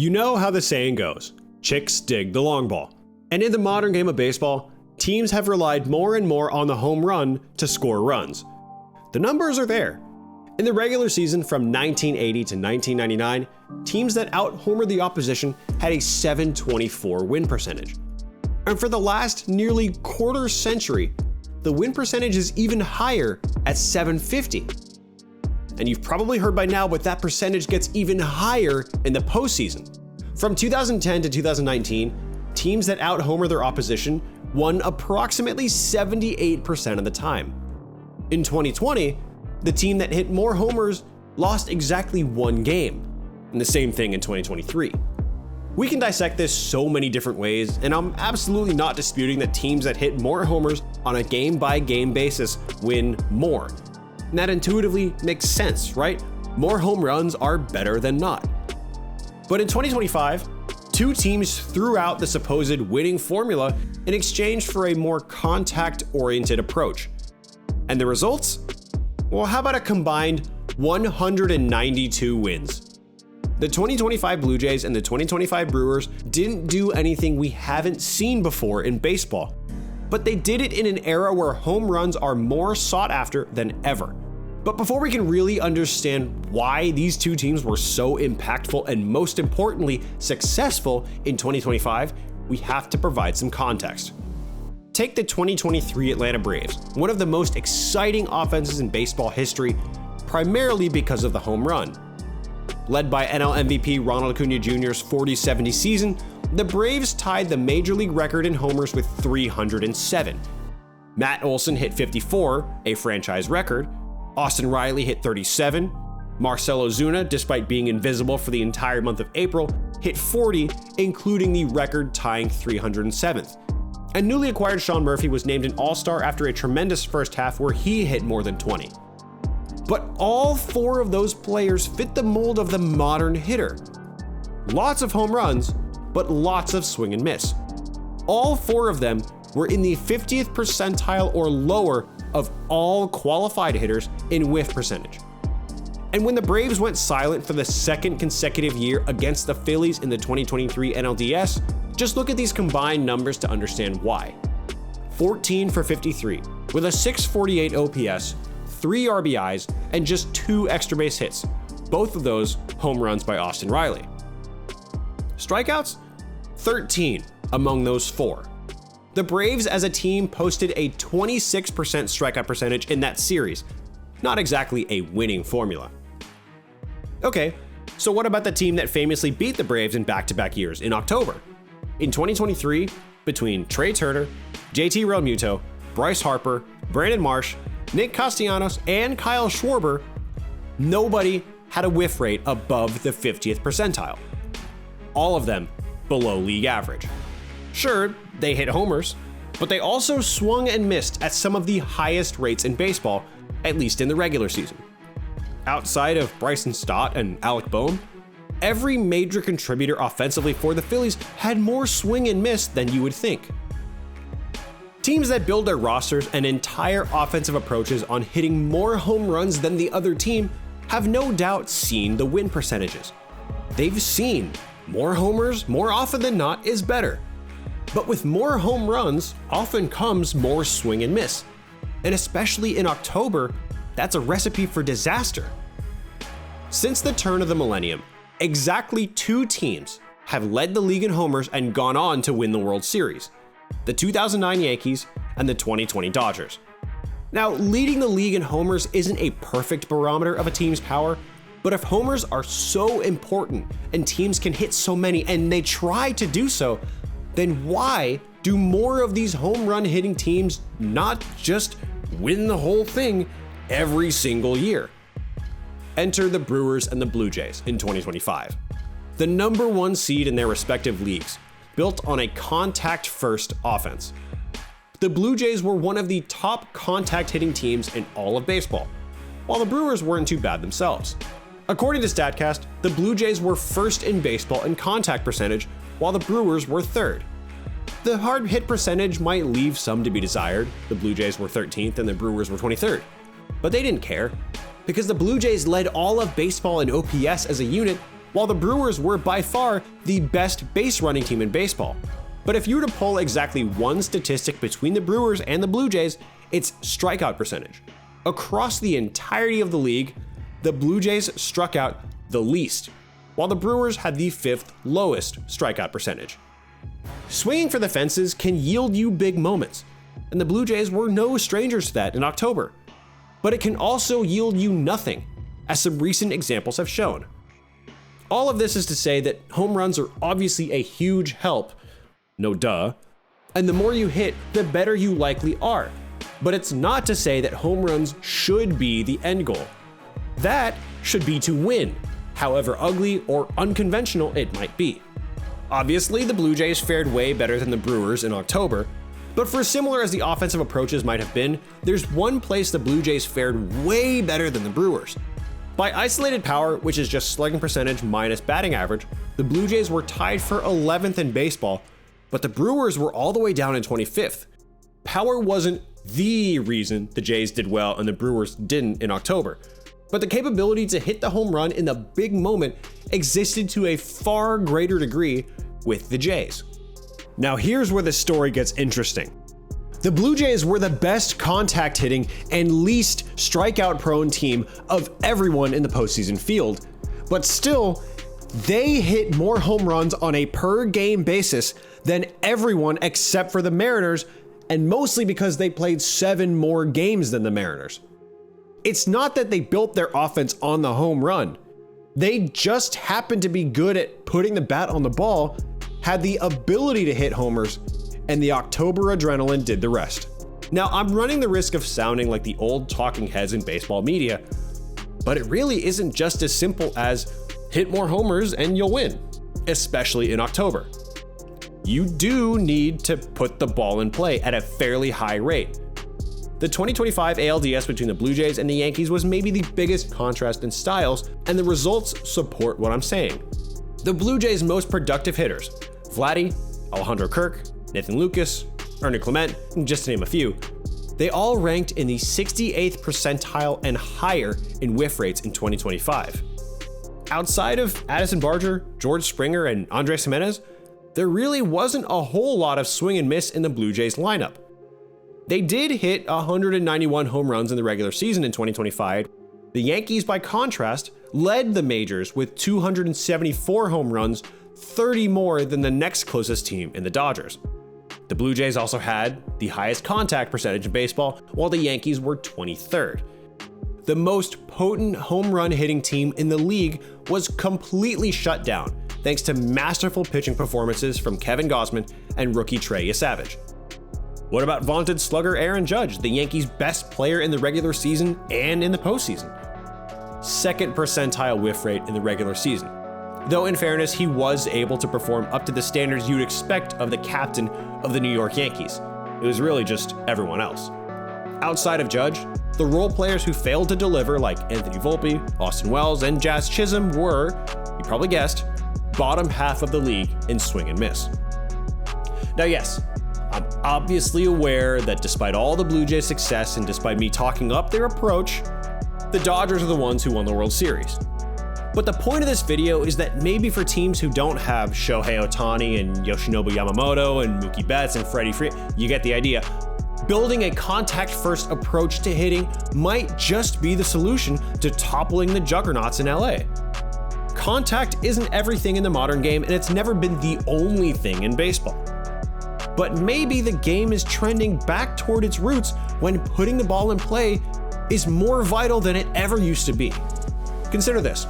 You know how the saying goes, chicks dig the long ball. And in the modern game of baseball, teams have relied more and more on the home run to score runs. The numbers are there. In the regular season from 1980 to 1999, teams that out-homered the opposition had a .724 win percentage. And for the last nearly quarter century, the win percentage is even higher at .750. And you've probably heard by now, but that percentage gets even higher in the postseason. From 2010 to 2019, teams that out-homer their opposition won approximately 78% of the time. In 2020, the team that hit more homers lost exactly one game, and the same thing in 2023. We can dissect this so many different ways, and I'm absolutely not disputing that teams that hit more homers on a game-by-game basis win more. And that intuitively makes sense, right? More home runs are better than not. But in 2025, two teams threw out the supposed winning formula in exchange for a more contact-oriented approach. And the results? Well, how about a combined 192 wins? The 2025 Blue Jays and the 2025 Brewers didn't do anything we haven't seen before in baseball. But they did it in an era where home runs are more sought after than ever. But before we can really understand why these two teams were so impactful and most importantly successful in 2025, we have to provide some context. Take the 2023 Atlanta Braves, one of the most exciting offenses in baseball history, primarily because of the home run. Led by NL MVP Ronald Acuna Jr.'s 40-70 season, the Braves tied the major league record in homers with 307. Matt Olson hit 54, a franchise record. Austin Riley hit 37. Marcell Ozuna, despite being invisible for the entire month of April, hit 40, including the record-tying 307th. And newly acquired Sean Murphy was named an All-Star after a tremendous first half where he hit more than 20. But all four of those players fit the mold of the modern hitter. Lots of home runs, but lots of swing and miss. All four of them were in the 50th percentile or lower of all qualified hitters in whiff percentage. And when the Braves went silent for the second consecutive year against the Phillies in the 2023 NLDS, just look at these combined numbers to understand why. 14 for 53, with a .648 OPS, 3 RBIs, and just 2 extra base hits, both of those home runs by Austin Riley. Strikeouts? 13 among those 4. The Braves as a team posted a 26% strikeout percentage in that series, not exactly a winning formula. Okay, so what about the team that famously beat the Braves in back-to-back years in October? In 2023, between Trey Turner, JT Realmuto, Bryce Harper, Brandon Marsh, Nick Castellanos, and Kyle Schwarber, nobody had a whiff rate above the 50th percentile. All of them below league average. Sure, they hit homers, but they also swung and missed at some of the highest rates in baseball, at least in the regular season. Outside of Bryson Stott and Alec Bohm, every major contributor offensively for the Phillies had more swing and miss than you would think. Teams that build their rosters and entire offensive approaches on hitting more home runs than the other team have no doubt seen the win percentages. They've seen more homers more often than not is better. But with more home runs often comes more swing and miss. And especially in October, that's a recipe for disaster. Since the turn of the millennium, exactly 2 teams have led the league in homers and gone on to win the World Series: the 2009 Yankees and the 2020 Dodgers. Now, leading the league in homers isn't a perfect barometer of a team's power, but if homers are so important and teams can hit so many and they try to do so, then why do more of these home run hitting teams not just win the whole thing every single year? Enter the Brewers and the Blue Jays in 2025. The number 1 seed in their respective leagues, built on a contact-first offense. The Blue Jays were one of the top contact-hitting teams in all of baseball, while the Brewers weren't too bad themselves. According to StatCast, the Blue Jays were first in baseball in contact percentage, while the Brewers were third. The hard hit percentage might leave some to be desired. The Blue Jays were 13th and the Brewers were 23rd. But they didn't care, because the Blue Jays led all of baseball in OPS as a unit while the Brewers were by far the best base running team in baseball. But if you were to pull exactly one statistic between the Brewers and the Blue Jays, it's strikeout percentage. Across the entirety of the league, the Blue Jays struck out the least, while the Brewers had the 5th lowest strikeout percentage. Swinging for the fences can yield you big moments, and the Blue Jays were no strangers to that in October. But it can also yield you nothing, as some recent examples have shown. All of this is to say that home runs are obviously a huge help, no duh, and the more you hit, the better you likely are. But it's not to say that home runs should be the end goal. That should be to win, however ugly or unconventional it might be. Obviously, the Blue Jays fared way better than the Brewers in October, but for as similar as the offensive approaches might have been, there's one place the Blue Jays fared way better than the Brewers. By isolated power, which is just slugging percentage minus batting average, the Blue Jays were tied for 11th in baseball, but the Brewers were all the way down in 25th. Power wasn't the reason the Jays did well and the Brewers didn't in October, but the capability to hit the home run in the big moment existed to a far greater degree with the Jays. Now here's where the story gets interesting. The Blue Jays were the best contact hitting and least strikeout prone team of everyone in the postseason field, but still, they hit more home runs on a per game basis than everyone except for the Mariners, and mostly because they played 7 more games than the Mariners. It's not that they built their offense on the home run. They just happened to be good at putting the bat on the ball, had the ability to hit homers, and the October adrenaline did the rest. Now, I'm running the risk of sounding like the old talking heads in baseball media, but it really isn't just as simple as hit more homers and you'll win, especially in October. You do need to put the ball in play at a fairly high rate. The 2025 ALDS between the Blue Jays and the Yankees was maybe the biggest contrast in styles, and the results support what I'm saying. The Blue Jays' most productive hitters, Vladdy, Alejandro Kirk, Nathan Lucas, Ernie Clement, just to name a few, they all ranked in the 68th percentile and higher in whiff rates in 2025. Outside of Addison Barger, George Springer, and Andres Gimenez, there really wasn't a whole lot of swing and miss in the Blue Jays lineup. They did hit 191 home runs in the regular season in 2025. The Yankees, by contrast, led the majors with 274 home runs, 30 more than the next closest team in the Dodgers. The Blue Jays also had the highest contact percentage in baseball, while the Yankees were 23rd. The most potent home run hitting team in the league was completely shut down, thanks to masterful pitching performances from Kevin Gausman and rookie Trey Yesavage. What about vaunted slugger Aaron Judge, the Yankees' best player in the regular season and in the postseason? 2nd percentile whiff rate in the regular season. Though in fairness, he was able to perform up to the standards you'd expect of the captain of the New York Yankees. It was really just everyone else. Outside of Judge, the role players who failed to deliver, like Anthony Volpe, Austin Wells, and Jazz Chisholm, were, you probably guessed, bottom half of the league in swing and miss. Now yes, I'm obviously aware that despite all the Blue Jays' success and despite me talking up their approach, the Dodgers are the ones who won the World Series. But the point of this video is that maybe for teams who don't have Shohei Ohtani and Yoshinobu Yamamoto and Mookie Betts and Freddie Freeman, you get the idea, building a contact-first approach to hitting might just be the solution to toppling the juggernauts in LA. Contact isn't everything in the modern game, and it's never been the only thing in baseball. But maybe the game is trending back toward its roots when putting the ball in play is more vital than it ever used to be. Consider this.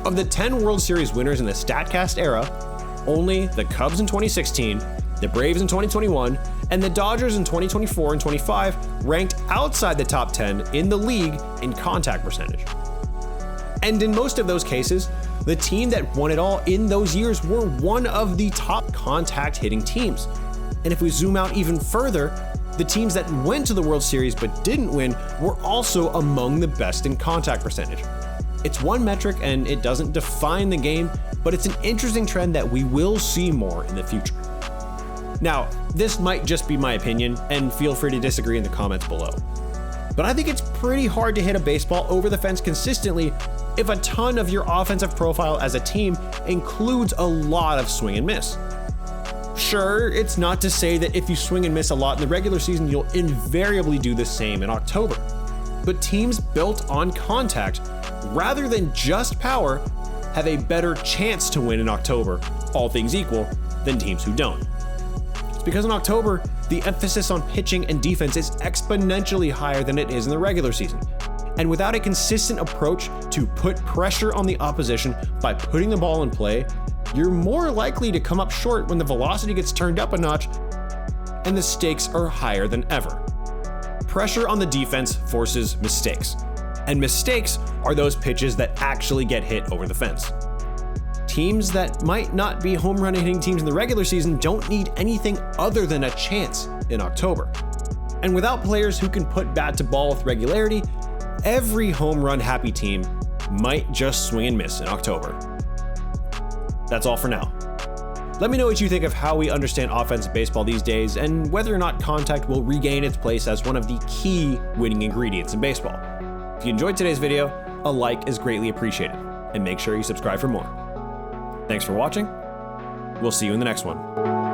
Of the 10 World Series winners in the StatCast era, only the Cubs in 2016, the Braves in 2021, and the Dodgers in 2024 and 25 ranked outside the top 10 in the league in contact percentage. And in most of those cases, the team that won it all in those years were one of the top contact hitting teams. And if we zoom out even further, the teams that went to the World Series but didn't win were also among the best in contact percentage. It's one metric and it doesn't define the game, but it's an interesting trend that we will see more in the future. Now, this might just be my opinion, and feel free to disagree in the comments below. But I think it's pretty hard to hit a baseball over the fence consistently if a ton of your offensive profile as a team includes a lot of swing and miss. Sure, it's not to say that if you swing and miss a lot in the regular season, you'll invariably do the same in October. But teams built on contact, rather than just power, have a better chance to win in October, all things equal, than teams who don't. It's because in October, the emphasis on pitching and defense is exponentially higher than it is in the regular season. And without a consistent approach to put pressure on the opposition by putting the ball in play, you're more likely to come up short when the velocity gets turned up a notch and the stakes are higher than ever. Pressure on the defense forces mistakes, and mistakes are those pitches that actually get hit over the fence. Teams that might not be home run hitting teams in the regular season don't need anything other than a chance in October. And without players who can put bat to ball with regularity, every home run happy team might just swing and miss in October. That's all for now. Let me know what you think of how we understand offensive baseball these days and whether or not contact will regain its place as one of the key winning ingredients in baseball. If you enjoyed today's video, a like is greatly appreciated, and make sure you subscribe for more. Thanks for watching. We'll see you in the next one.